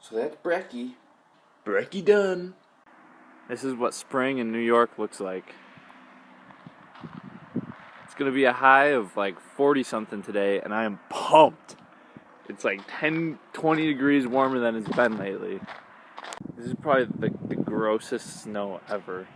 So that's brekkie. Brekkie done. This is what spring in New York looks like. It's gonna be a high of like 40 something today, and I am pumped. It's like 10, 20 degrees warmer than it's been lately. This is probably the grossest snow ever.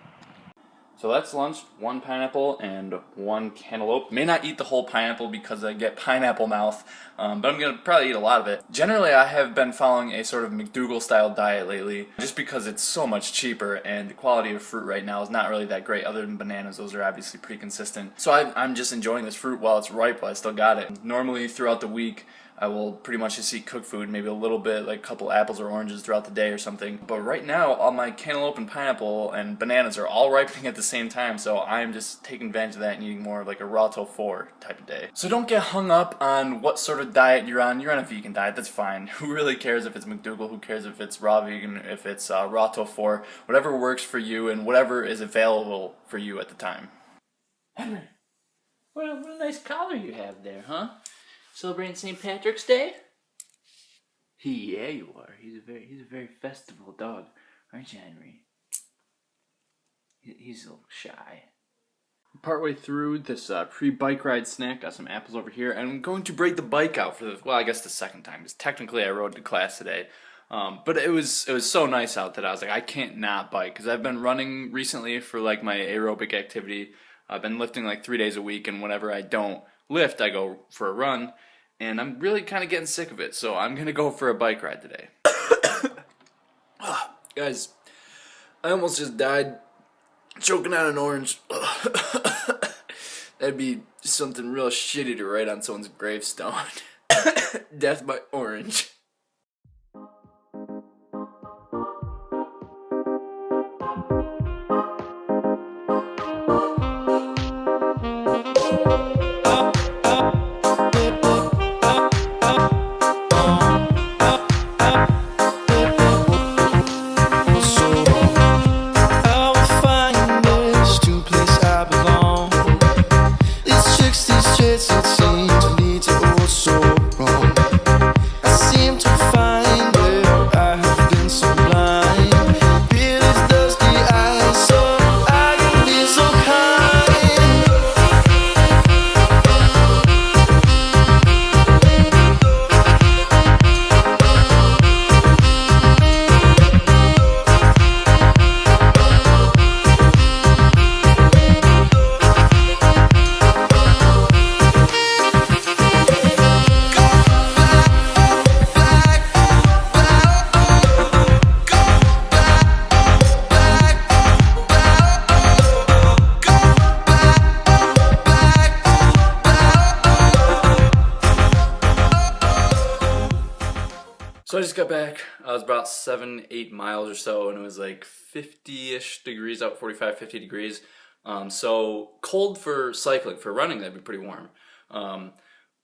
So that's lunch, 1 pineapple and 1 cantaloupe. May not eat the whole pineapple because I get pineapple mouth, but I'm going to probably eat a lot of it. Generally, I have been following a sort of McDougal-style diet lately, just because it's so much cheaper and the quality of fruit right now is not really that great other than bananas. Those are obviously pretty consistent. So I'm just enjoying this fruit while it's ripe, while I still got it. Normally, throughout the week, I will pretty much just eat cooked food, maybe a little bit, like a couple apples or oranges throughout the day or something. But right now, all my cantaloupe and pineapple and bananas are all ripening at the same time, so I'm just taking advantage of that and eating more of like a raw tofu type of day. So don't get hung up on what sort of diet you're on. You're on a vegan diet, that's fine. Who really cares if it's McDougal? Who cares if it's raw vegan, if it's raw tofu? Whatever works for you and whatever is available for you at the time. Henry, what a nice collar you have there, huh? Celebrating St. Patrick's Day? Yeah, you are. He's a very festival dog, aren't you, Henry? He's a little shy. Partway through this pre-bike ride snack, got some apples over here, and I'm going to break the bike out for I guess the second time, because technically I rode to class today. But it was so nice out that I was like, I can't not bike, because I've been running recently for like my aerobic activity. I've been lifting like 3 days a week, and whenever I don't lift, I go for a run, and I'm really kind of getting sick of it, so I'm going to go for a bike ride today. Guys, I almost just died choking on an orange. That'd be something real shitty to write on someone's gravestone. Death by orange. So I just got back. I was about 7-8 miles or so, and it was like 50-ish degrees out, 45, 50 degrees. So cold for cycling. For running, that'd be pretty warm.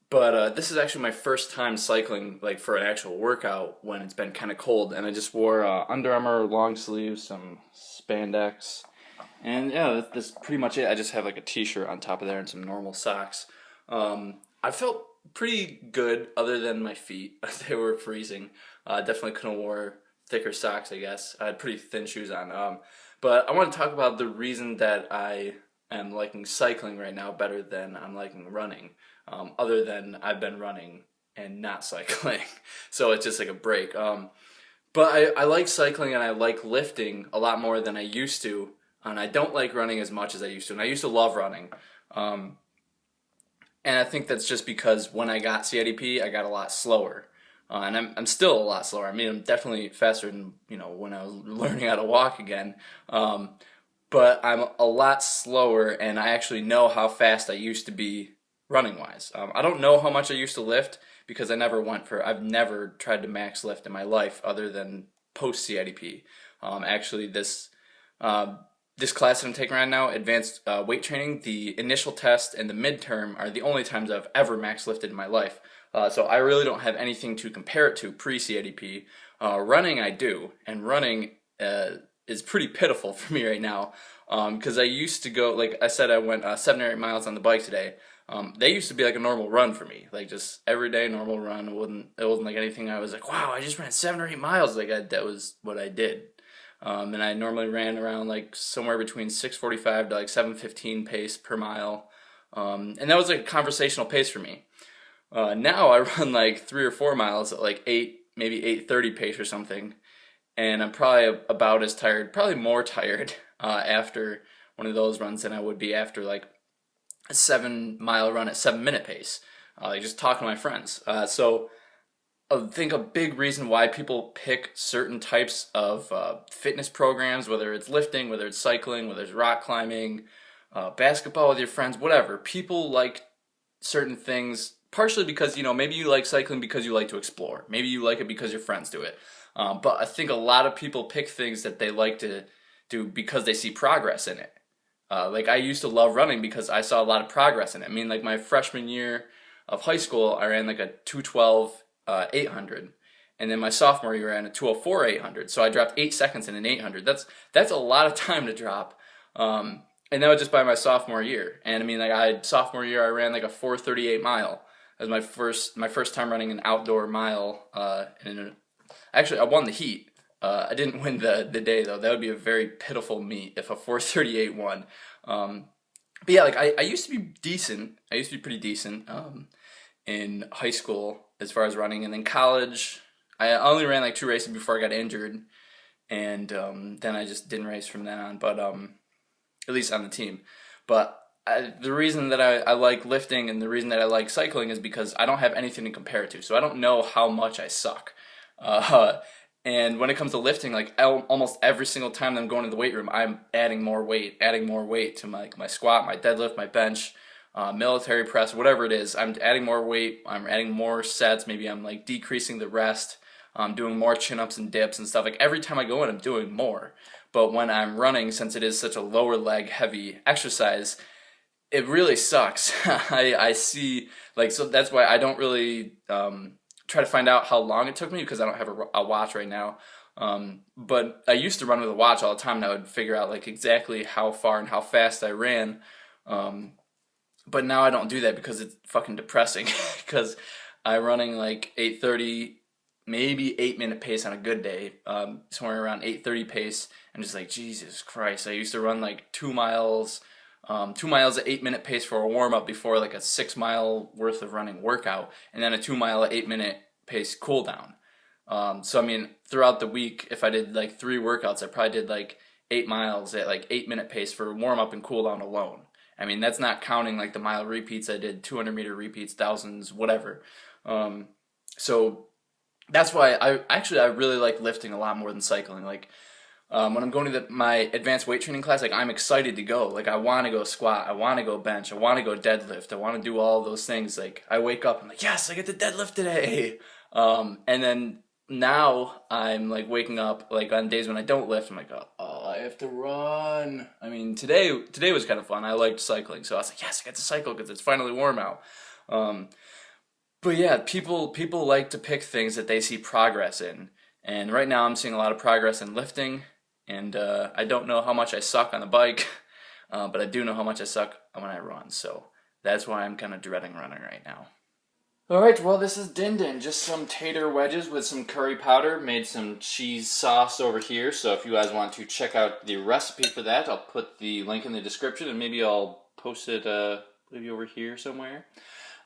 But this is actually my first time cycling, like for an actual workout when it's been kind of cold. And I just wore Under Armour long sleeves, some spandex, and yeah, that's pretty much it. I just have like a t-shirt on top of there and some normal socks. I felt pretty good other than my feet. They were freezing. Definitely couldn't have wore thicker socks, I guess. I had pretty thin shoes on. But I want to talk about the reason that I am liking cycling right now better than I'm liking running. Other than I've been running and not cycling. So it's just like a break. But I like cycling and I like lifting a lot more than I used to. And I don't like running as much as I used to. And I used to love running. And I think that's just because when I got CIDP, I got a lot slower. And I'm still a lot slower. I mean, I'm definitely faster than, when I was learning how to walk again. But I'm a lot slower, and I actually know how fast I used to be running-wise. I don't know how much I used to lift because I've never tried to max lift in my life other than post-CIDP. Actually, this class that I'm taking right now, advanced weight training, the initial test and the midterm are the only times I've ever max lifted in my life. So I really don't have anything to compare it to pre-CIDP. Running I do, and running is pretty pitiful for me right now because I used to go, like I said, I went 7 or 8 miles on the bike today. They used to be like a normal run for me, like just everyday normal run. It wasn't like anything I was like, wow, I just ran 7 or 8 miles. That was what I did. And I normally ran around like somewhere between 6:45 to like 7:15 pace per mile. And that was like a conversational pace for me. Now I run like 3 or 4 miles at like 8, maybe 8:30 pace or something. And I'm probably about as tired, probably more tired after one of those runs than I would be after like a 7 mile run at 7 minute pace. Like just talking to my friends. So I think a big reason why people pick certain types of fitness programs, whether it's lifting, whether it's cycling, whether it's rock climbing, basketball with your friends, whatever. People like certain things partially because, maybe you like cycling because you like to explore. Maybe you like it because your friends do it. But I think a lot of people pick things that they like to do because they see progress in it. Like I used to love running because I saw a lot of progress in it. I mean, like my freshman year of high school, I ran like a 2:12 800, and then my sophomore year I ran a 2:04 800. So I dropped 8 seconds in an 800. That's a lot of time to drop. And that was just by my sophomore year. And I mean, like sophomore year I ran like a 4:38 mile. That was my first time running an outdoor mile. Actually, I won the heat. I didn't win the day though. That would be a very pitiful meet if a 4:38 won. But yeah, like I used to be decent. I used to be pretty decent in high school as far as running, and then college I only ran like 2 races before I got injured, and then I just didn't race from then on. But at least on the team. But the reason that I like lifting and the reason that I like cycling is because I don't have anything to compare it to, so I don't know how much I suck. And when it comes to lifting, like almost every single time that I'm going to the weight room, I'm adding more weight to my squat, my deadlift, my bench, military press, whatever it is. I'm adding more weight. I'm adding more sets. Maybe I'm like decreasing the rest. I'm doing more chin-ups and dips and stuff. Like every time I go in, I'm doing more. But when I'm running, since it is such a lower leg heavy exercise, it really sucks. I see, like, so that's why I don't really try to find out how long it took me because I don't have a watch right now. But I used to run with a watch all the time, and I would figure out like exactly how far and how fast I ran. But now I don't do that because it's fucking depressing. Because I'm running like 8:30, maybe 8 minute pace on a good day, somewhere around 8:30 pace. I'm just like, Jesus Christ. I used to run like 2 miles. 2 miles at 8 minute pace for a warm up before like a 6 mile worth of running workout, and then a 2 mile at 8 minute pace cool down. So I mean, throughout the week, if I did like 3 workouts, I probably did like 8 miles at like 8 minute pace for warm up and cool down alone. I mean, that's not counting like the mile repeats. I did 200-meter repeats, thousands, whatever. So that's why I really like lifting a lot more than cycling. Like, when I'm going to my advanced weight training class, like I'm excited to go. Like I want to go squat, I want to go bench, I want to go deadlift, I want to do all those things. Like I wake up, I'm like, yes, I get to deadlift today. And then now I'm like waking up like on days when I don't lift, I'm like, oh, I have to run. I mean, today was kind of fun. I liked cycling, so I was like, yes, I get to cycle because it's finally warm out. But yeah, people like to pick things that they see progress in. And right now I'm seeing a lot of progress in lifting. And I don't know how much I suck on the bike, but I do know how much I suck when I run. So that's why I'm kind of dreading running right now. Alright, well, this is Din Din. Just some tater wedges with some curry powder. Made some cheese sauce over here. So if you guys want to check out the recipe for that, I'll put the link in the description, and maybe I'll post it maybe over here somewhere.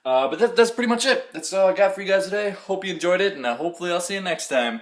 But that's pretty much it. That's all I got for you guys today. Hope you enjoyed it, and hopefully I'll see you next time.